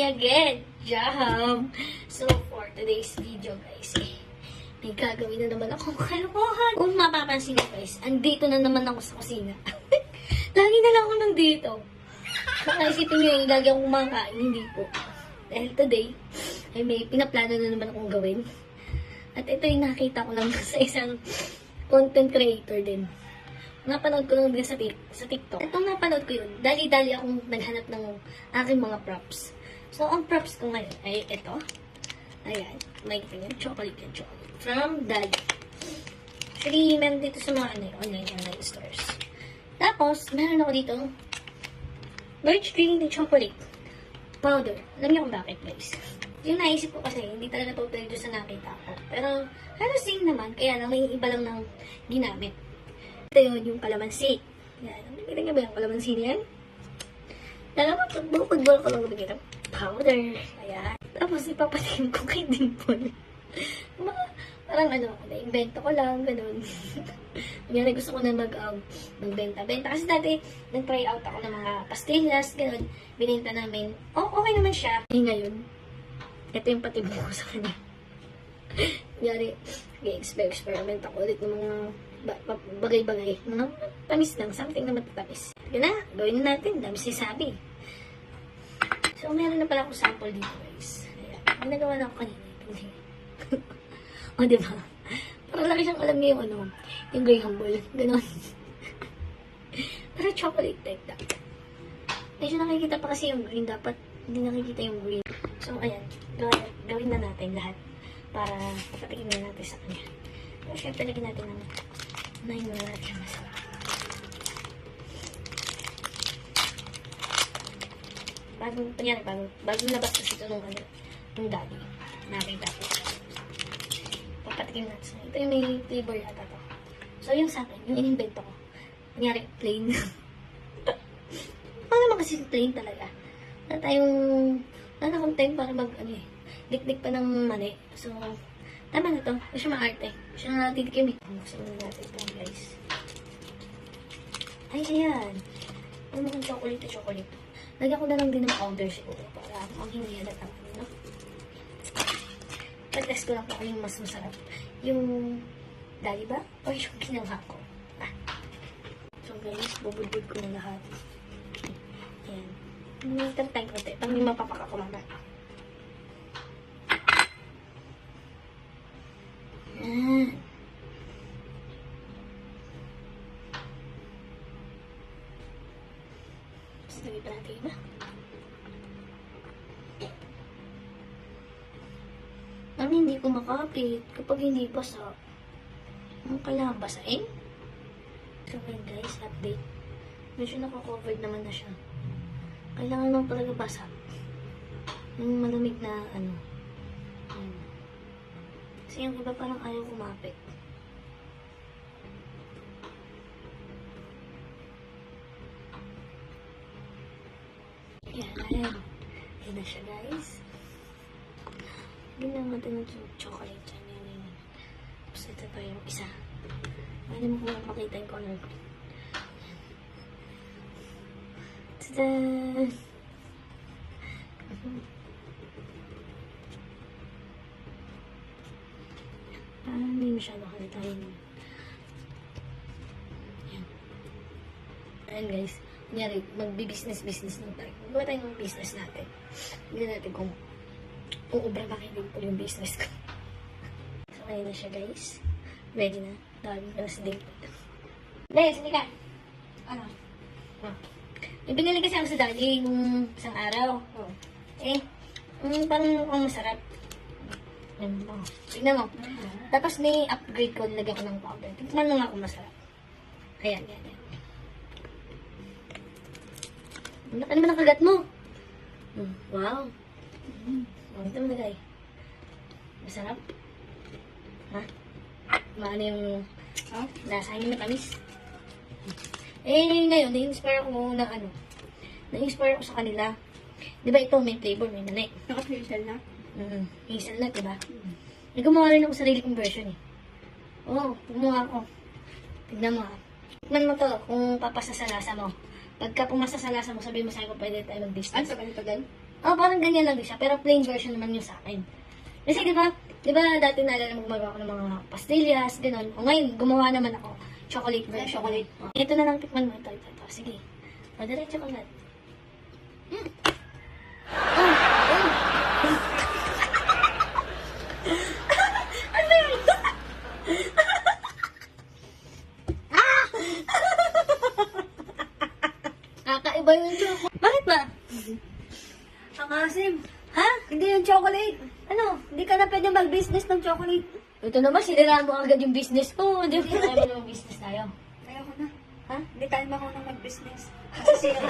again, Jam. So, for today's video, guys, may gagawin na naman akong kalokohan. Kung mapapansin nyo, guys, andito na naman ako sa kusina. Lagi na lang ako nandito. Baka isipin nyo yung lagi akong kumakain, hindi po. Dahil today, ay may pinaplano na naman akong gawin. At ito yung nakita ko lang sa isang content creator din. Napanood ko lang din sa TikTok. Itong napanood ko yun, dali-dali akong naghanap ng aking mga props. So, ang props ko ngayon ay ito. Ayan, may chocolate and chocolate. From Dali. Actually, meron dito sa mga online stores. Tapos, meron ako dito large green chocolate powder. Alam niyo kung bakit, guys? Yung naisip ko kasi, hindi talaga totally doon sa nakita ko. Pero, halos same naman. Kaya lang, may iba lang ng ginamit. Ito yun, yung kalamansi. Yan. Nakita niyo ba yung kalamansi niyan? Dalawa, pag-bukod-bukod ko lang nabigyan ng powder. Ayan. Tapos, ipapatikim ko kay Dimple. Parang na-invento ko lang, ganun. Kunyari, gusto ko na magbenta-benta. Kasi dati, nag-try out ako ng mga pastillas, ganun. Binenta namin. Oh, okay naman siya. Ngayon, ito yung patibong ko sa kanya. Kunyari, experiment ako ulit ng mga bagay-bagay. Mga tamis lang, something na matatamis. Yun na, gawin na natin. Dami sinasabi. So, meron na pala akong sample dito, guys. Ayan. Ang nagawa na ako kanina. O, diba? Parang laki siyang alam niyo yung gray humble. Ganon. Pero chocolate type na. Medyo nakikita pa kasi yung green. Dapat hindi nakikita yung green. So, ayan. Gawin na natin lahat para papatikin na natin sa kanya. Pero syempre, lagyan natin ng unahin muna natin siya masarap. Bagong labas kasi ito nung Dali. Nakita ko. Papatikin natin sa ito yung may flavor yata to. So, yung sa akin, yung inimbento ko. Kunyari, plain. Ano naman kasi plain talaga. Wala akong time para dik-dik pa ng mali. So, tama na to. Kasi maarte. Kasi na natin tikim. Gusto na natin ito, guys. Ay, ayan. Ano kung chocolate. Lagyan ko na lang din ng powder siguro para ang hindi halata. No? Pag-test ko lang po yung mas masarap. Yung Dali ba? O yung ginawa ko? So, guys, bubudbud ko na lahat. Ayan. Minsan time ko tayo. Pag may mapapaka ko mamaya. Lagi pa natin iba. Hindi ko makapit kapag hindi basa. Ang kailangan basain? So guys, update. Medyo naka-covered naman na siya. Kailangan lang talaga basa. Yung malamig na Kasi yung iba parang ayaw kumapit. Ayan. Ayan na siya, guys. Ginagawa natin ng chocolate dyan. Yan. Tapos ito pa yung isa. Pwede mo kung makita yung color ko. Tada! Hindi masyado kalita yun. Ayan guys. Kunyari, magbi-business na tayo. Magawa tayo ng business natin. Hindi natin kung uubra ba kayo po yung business ko. So, ayun na siya guys. Ready na. Dami na si David. Dahil, sini ka. Ano? May binili kasi ako sa Dali yung isang araw. Parang mukhang masarap. Tignan mo. Tapos may upgrade ko, nilagyan ko ng powder. Tignan mo nga kung masarap. Ayan. Ano ba nakagat mo? Wow. Ito mo nagay. Masarap? Ha? Maano yung lasa yung matamis? Ngayon, na-inspire ako na na-inspire ako sa kanila. Diba ito, may flavor, may mani. Naka-hazel na? Hazelnut, diba? May gumawa rin ako sarili kong version gumawa ako. Tignan mo ha. Tignan mo to, kung papasa sa lasa mo. Pagka pumasa sa lasa mo, sabihin mo sa'yo kung pwede tayo mag-business. Sa ganito din? Oh, parang ganyan lang din siya, pero plain version naman yung sa akin. Kasi di ba dati naalala mo gumagawa ako ng mga pastillas, gano'n. O ngayon, gumawa naman ako. Chocolate version. Chocolate. Ito na lang, tikman mo. Ito. Sige. Padiretso ka agad. Ano ba yun? Kakaiba yung chocolate. Bakit ba? Ang asim. Ha? Hindi yung chocolate. Ano? Hindi ka na pwede mag-business ng chocolate. Ito naman, siniraan mo agad yung business ko. Hindi mo kaya mo naman business tayo. Ayoko na. Ha? Hindi tayo marunong mag-business. Kasi sira.